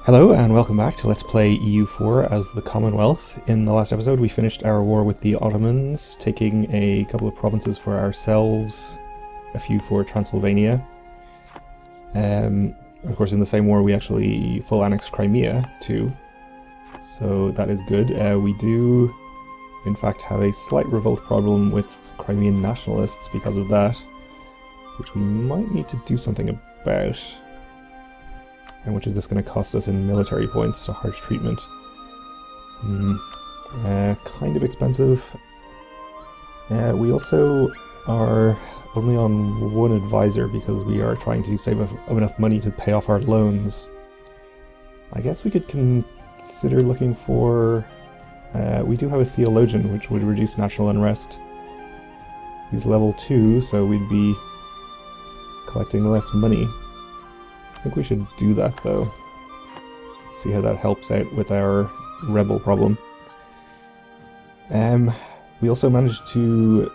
Hello and welcome back to Let's Play EU4 as the Commonwealth. In the last episode we finished our war with the Ottomans, taking a couple of provinces for ourselves, a few for Transylvania. Of course in the same war we actually full annexed Crimea too, so that is good. We do in fact have a slight revolt problem with Crimean nationalists because of that, which we might need to do something about. And which is this going to cost us in military points to harsh treatment? Kind of expensive. We also are only on one advisor because we are trying to save enough money to pay off our loans. I guess we could consider looking for... we do have a theologian, which would reduce national unrest. He's level 2, so we'd be collecting less money. I think we should do that though. See how that helps out with our rebel problem. We also managed to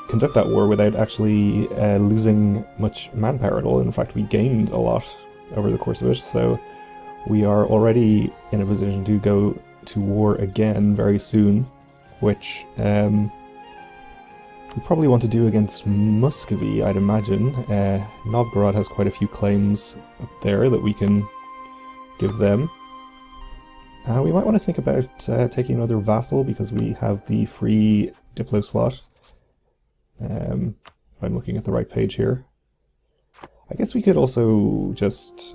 conduct that war without actually losing much manpower at all. In fact, we gained a lot over the course of it, so we are already in a position to go to war again very soon, which we probably want to do against Muscovy, I'd imagine. Novgorod has quite a few claims up there that we can give them. We might want to think about taking another vassal because we have the free Diplo slot. If I'm looking at the right page here. I guess we could also just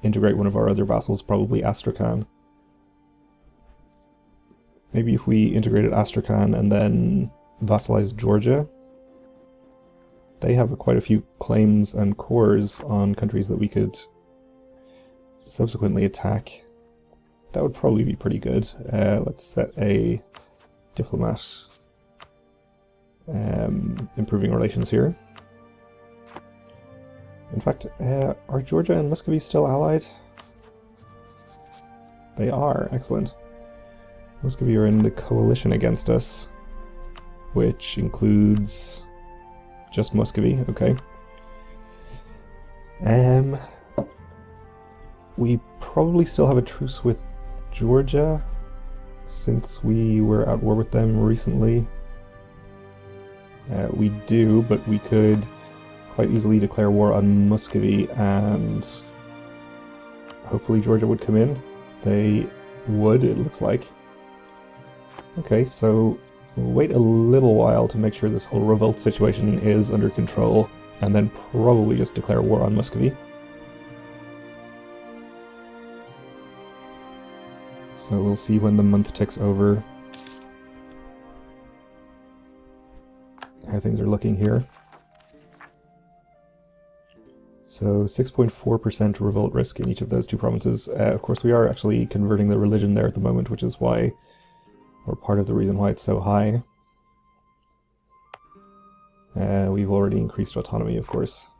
integrate one of our other vassals, probably Astrakhan. Maybe if we integrated Astrakhan and then vassalized Georgia. They have quite a few claims and cores on countries that we could subsequently attack. That would probably be pretty good. Let's set a diplomat improving relations here. In fact, are Georgia and Muscovy still allied? They are, excellent. Muscovy are in the coalition against us, which includes just Muscovy, okay. We probably still have a truce with Georgia, since we were at war with them recently. We do, but we could quite easily declare war on Muscovy, and hopefully Georgia would come in. They would, it looks like. Okay, so we'll wait a little while to make sure this whole revolt situation is under control, and then probably just declare war on Muscovy. So we'll see when the month ticks over how things are looking here. So 6.4% revolt risk in each of those two provinces. Of course we are actually converting the religion there at the moment, which is why, or part of the reason why it's so high. We've already increased autonomy, of course.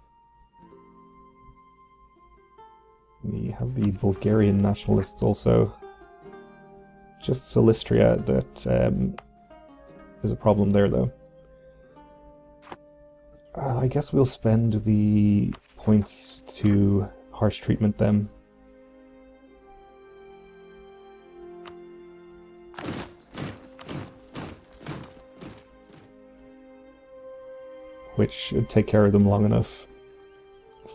We have the Bulgarian nationalists also. Just Silistria that is a problem there, though. I guess we'll spend the points to harsh treatment them. Which should take care of them long enough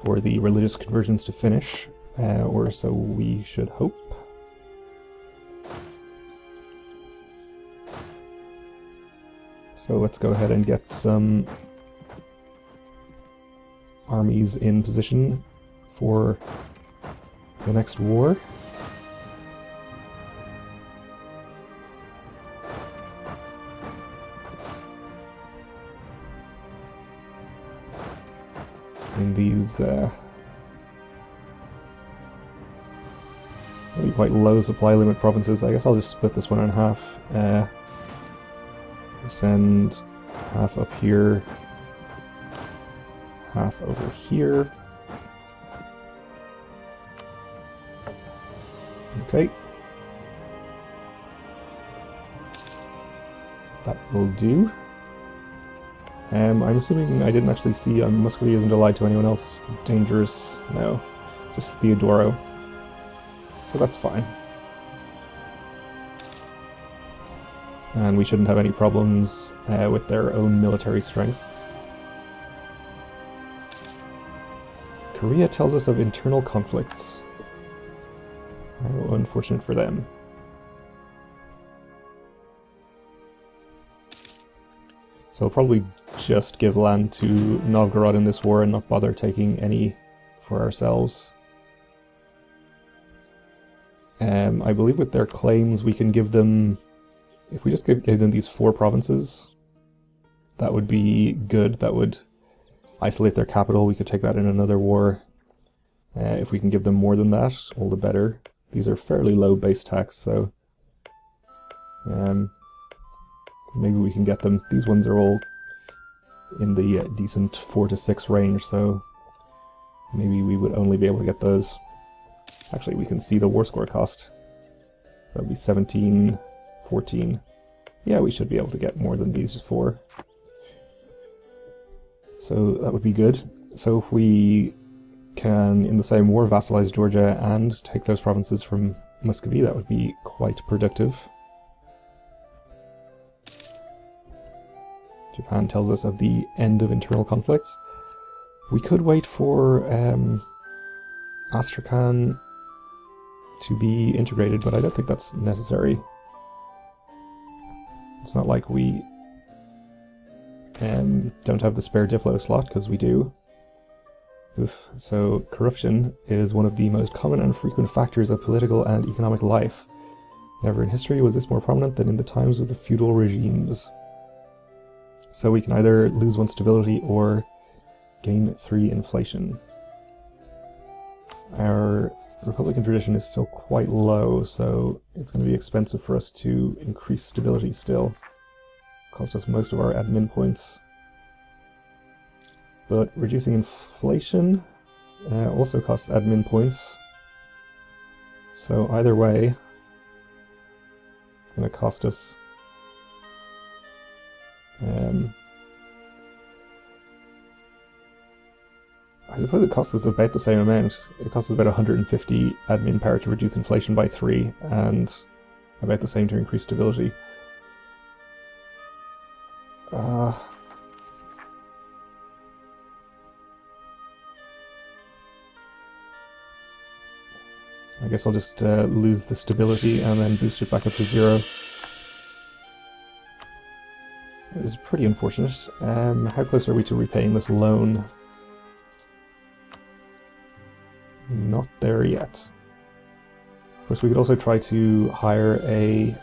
for the religious conversions to finish, or so we should hope. So let's go ahead and get some armies in position for the next war. In these maybe quite low supply limit provinces. I guess I'll just split this one in half. Send half up here, half over here. Okay. That will do. I'm assuming I didn't actually see Muscovy isn't allied to anyone else dangerous. No, just Theodoro. So that's fine. And we shouldn't have any problems with their own military strength. Korea tells us of internal conflicts. How unfortunate for them. So we'll probably just give land to Novgorod in this war and not bother taking any for ourselves. I believe with their claims we can give them... If we just gave them these 4 provinces, that would be good. That would isolate their capital. We could take that in another war. If we can give them more than that, all the better. These are fairly low base tax, so maybe we can get them. These ones are all in the decent 4 to 6 range, so maybe we would only be able to get those. Actually, we can see the war score cost. So that'd be 17, 14. Yeah, we should be able to get more than these 4. So that would be good. So if we can, in the same war, vassalize Georgia and take those provinces from Muscovy, that would be quite productive. Japan tells us of the end of internal conflicts. We could wait for Astrakhan to be integrated, but I don't think that's necessary. It's not like we don't have the spare Diplo slot, because we do. Oof. So corruption is one of the most common and frequent factors of political and economic life. Never in history was this more prominent than in the times of the feudal regimes. So we can either lose 1 stability or gain 3 inflation. Our Republican tradition is still quite low, so it's going to be expensive for us to increase stability still. Cost us most of our admin points. But reducing inflation also costs admin points. So either way, it's going to cost us I suppose it costs us about the same amount. It costs us about 150 admin power to reduce inflation by 3, and about the same to increase stability. I guess I'll just lose the stability and then boost it back up to 0. It is pretty unfortunate. How close are we to repaying this loan? Not there yet. Of course, we could also try to hire a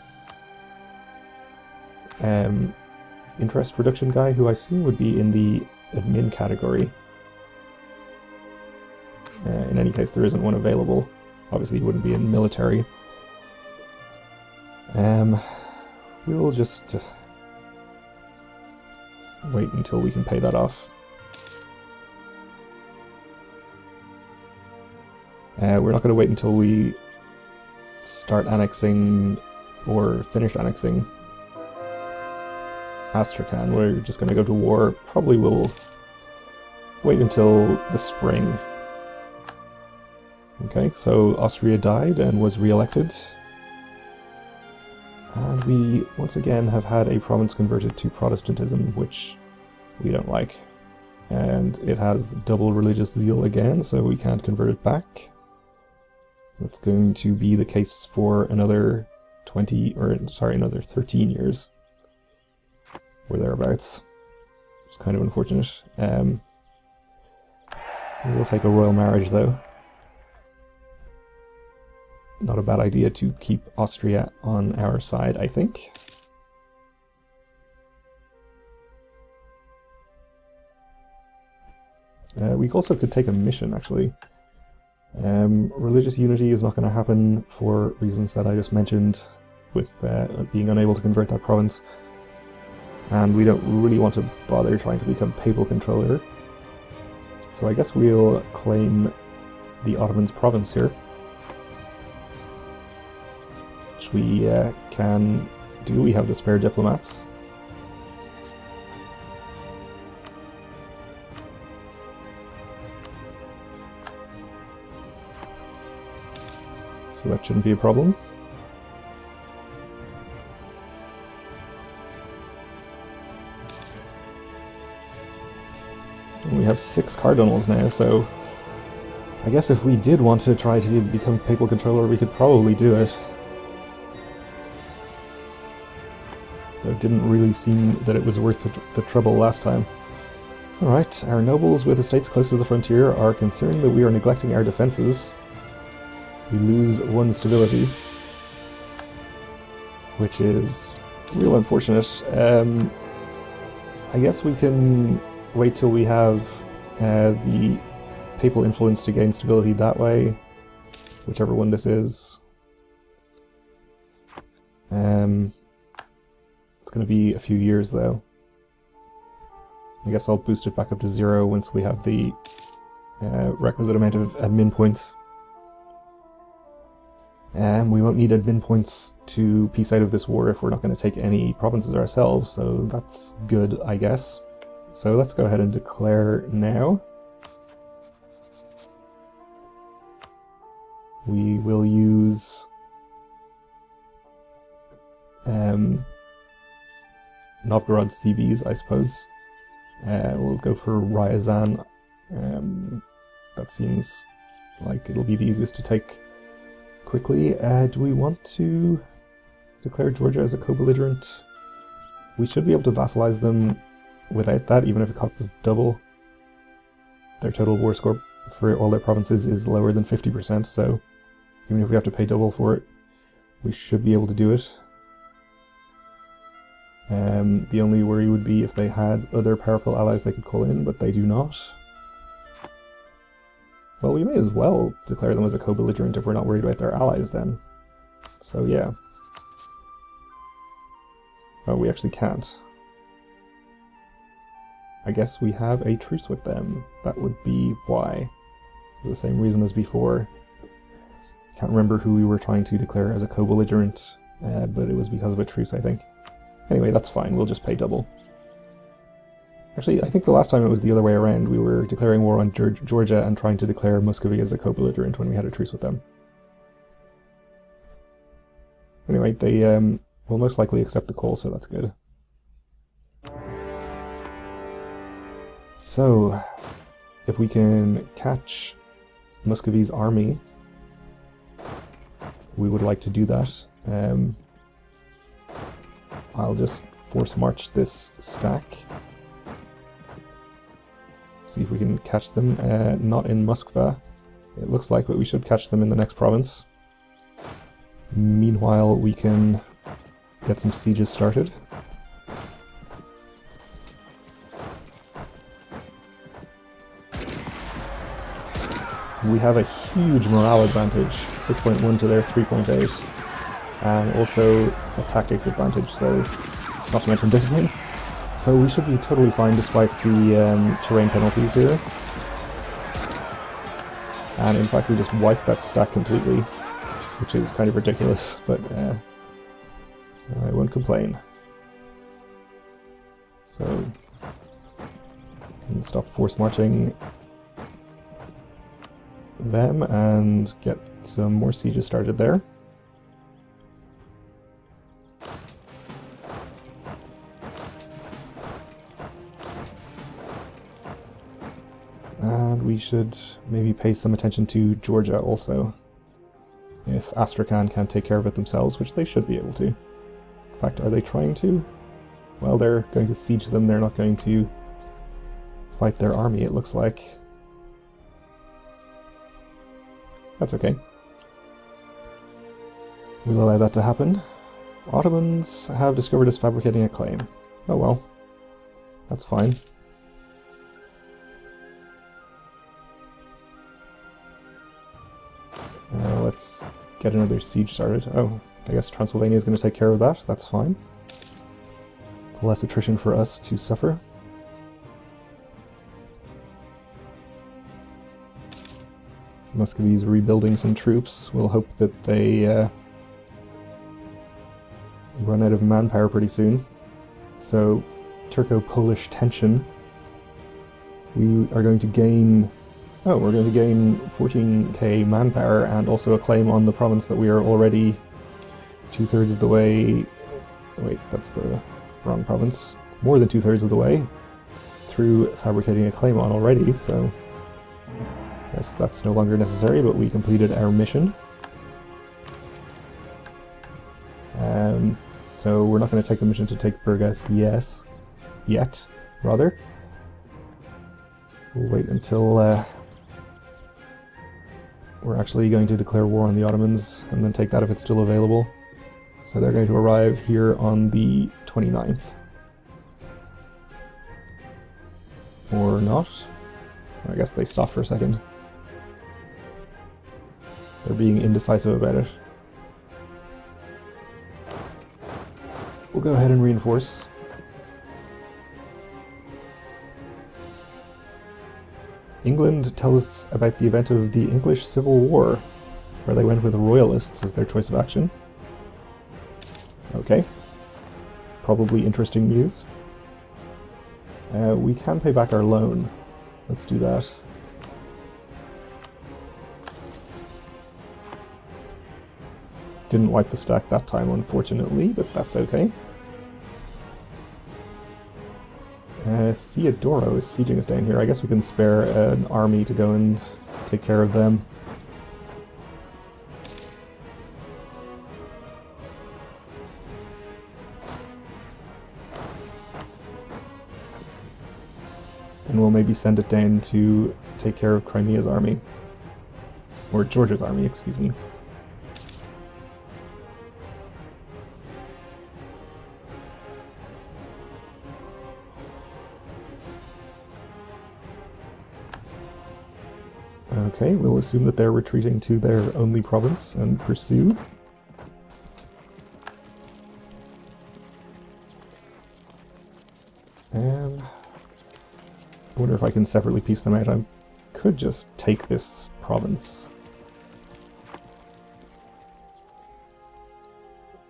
interest reduction guy, who I assume would be in the admin category. In any case, there isn't one available. Obviously, he wouldn't be in military. We'll just wait until we can pay that off. We're not going to wait until we start annexing or finish annexing Astrakhan. We're just going to go to war. Probably will wait until the spring. Okay, so Austria died and was re-elected. And we once again have had a province converted to Protestantism, which we don't like. And it has double religious zeal again, so we can't convert it back. That's going to be the case for another another 13 years. Or thereabouts. It's kind of unfortunate. We'll take a royal marriage, though. Not a bad idea to keep Austria on our side, I think. We also could take a mission, actually. Religious unity is not going to happen for reasons that I just mentioned, with being unable to convert that province. And we don't really want to bother trying to become papal controller. So I guess we'll claim the Ottomans' province here. Which we can do. We have the spare diplomats. so that shouldn't be a problem. And we have 6 cardinals now, so I guess if we did want to try to become papal controller, we could probably do it. Though it didn't really seem that it was worth the trouble last time. Alright, our nobles with estates close to the frontier are concerned that we are neglecting our defences. We lose 1 stability, which is real unfortunate. I guess we can wait till we have the papal influence to gain stability that way, whichever one this is. It's going to be a few years though. I guess I'll boost it back up to 0 once we have the requisite amount of admin points. We won't need admin points to peace out of this war if we're not going to take any provinces ourselves, so that's good, I guess. So let's go ahead and declare now. We will use Novgorod CBs, I suppose. We'll go for Ryazan. That seems like it'll be the easiest to take quickly. Do we want to declare Georgia as a co-belligerent? We should be able to vassalize them without that, even if it costs us double. Their total war score for all their provinces is lower than 50%, so even if we have to pay double for it, we should be able to do it. The only worry would be if they had other powerful allies they could call in, but they do not. Well, we may as well declare them as a co-belligerent if we're not worried about their allies then. So yeah. Oh, we actually can't. I guess we have a truce with them. That would be why. For the same reason as before. Can't remember who we were trying to declare as a co-belligerent, but it was because of a truce, I think. Anyway, that's fine, we'll just pay double. Actually, I think the last time it was the other way around. We were declaring war on Georgia and trying to declare Muscovy as a co-belligerent when we had a truce with them. Anyway, they will most likely accept the call, so that's good. So, if we can catch Muscovy's army, we would like to do that. I'll just force march this stack. See if we can catch them. Not in Moskva, it looks like, but we should catch them in the next province. Meanwhile, we can get some sieges started. We have a huge morale advantage, 6.1 to their 3.8. And also a tactics advantage, so not to mention discipline. So we should be totally fine despite the terrain penalties here. And in fact we just wiped that stack completely, which is kind of ridiculous, but I won't complain. So, can stop force marching them and get some more sieges started there. And we should maybe pay some attention to Georgia also. If Astrakhan can't take care of it themselves, which they should be able to. In fact, are they trying to? Well, they're going to siege them, they're not going to fight their army, it looks like. That's okay. We'll allow that to happen. Ottomans have discovered us fabricating a claim. Oh well. That's fine. Let's get another siege started. Oh, I guess Transylvania is going to take care of that. That's fine. It's less attrition for us to suffer. Muscovy's rebuilding some troops. We'll hope that they run out of manpower pretty soon. So, Turco-Polish tension. We are going to gain Oh, we're going to gain 14k manpower and also a claim on the province that we are already 2/3 of the way... Wait, that's the wrong province. More than 2/3 of the way through fabricating a claim on already, so... Yes, that's no longer necessary, but we completed our mission. So we're not going to take the mission to take Burgas yet, rather. We'll wait until we're actually going to declare war on the Ottomans, and then take that if it's still available. So they're going to arrive here on the 29th. Or not. I guess they stopped for a second. They're being indecisive about it. We'll go ahead and reinforce. England tells us about the event of the English Civil War, where they went with royalists as their choice of action. Okay. Probably interesting news. We can pay back our loan. Let's do that. Didn't wipe the stack that time, unfortunately, but that's okay. Theodoro is sieging us down here. I guess we can spare an army to go and take care of them. Then we'll maybe send it down to take care of Crimea's army. Or Georgia's army, excuse me. Okay, we'll assume that they're retreating to their only province and pursue. And I wonder if I can separately piece them out. I could just take this province.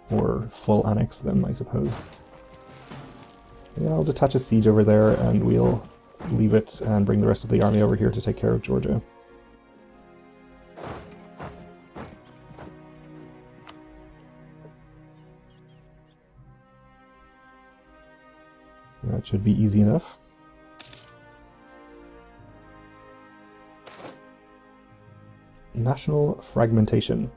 Or full annex them, I suppose. Yeah, I'll detach a siege over there and we'll leave it and bring the rest of the army over here to take care of Georgia. That should be easy enough. National fragmentation.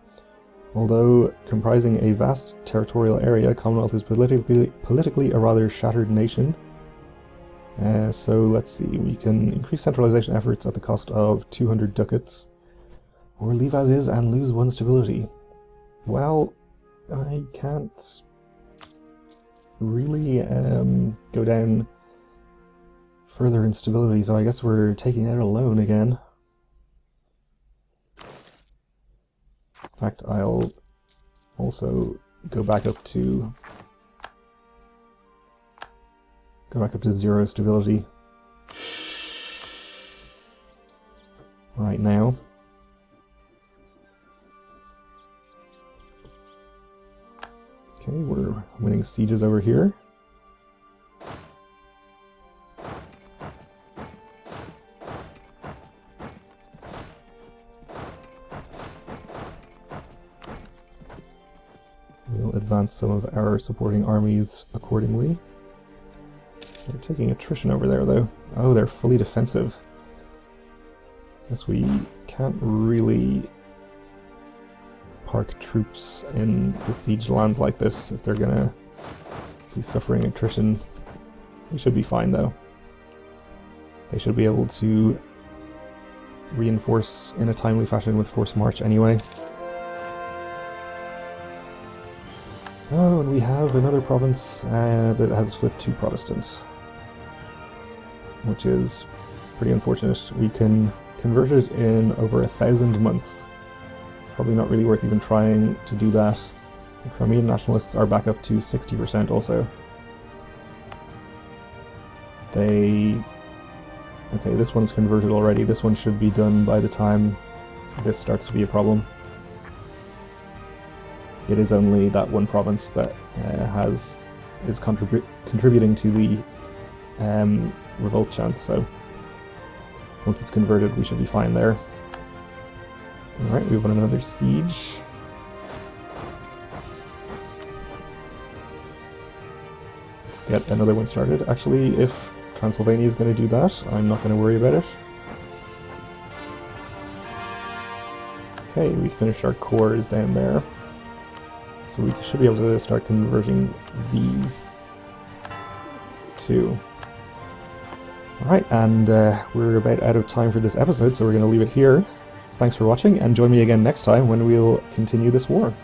Although comprising a vast territorial area, Commonwealth is politically a rather shattered nation. So let's see, we can increase centralization efforts at the cost of 200 ducats, or leave as is and lose one stability. Well, I can't really go down further in stability, so I guess we're taking out a loan again. In fact, I'll also go back up to 0 stability right now. Okay, we're winning sieges over here. We'll advance some of our supporting armies accordingly. They're taking attrition over there, though. Oh, they're fully defensive. Guess we can't really park troops in the siege lands like this if they're gonna be suffering attrition. We should be fine, though. They should be able to reinforce in a timely fashion with forced march anyway. Oh, and we have another province that has flipped to Protestant, which is pretty unfortunate. We can convert it in over 1,000 months. Probably not really worth even trying to do that. The Crimean nationalists are back up to 60% also. Okay, this one's converted already. This one should be done by the time this starts to be a problem. It is only that one province that is contributing to the revolt chance, so Once it's converted, we should be fine there. Alright, we won another siege. Let's get another one started. Actually, if Transylvania is going to do that, I'm not going to worry about it. Okay, we finished our cores down there. So we should be able to start converting these too. Alright, and we're about out of time for this episode, so we're going to leave it here. Thanks for watching, and join me again next time when we'll continue this war.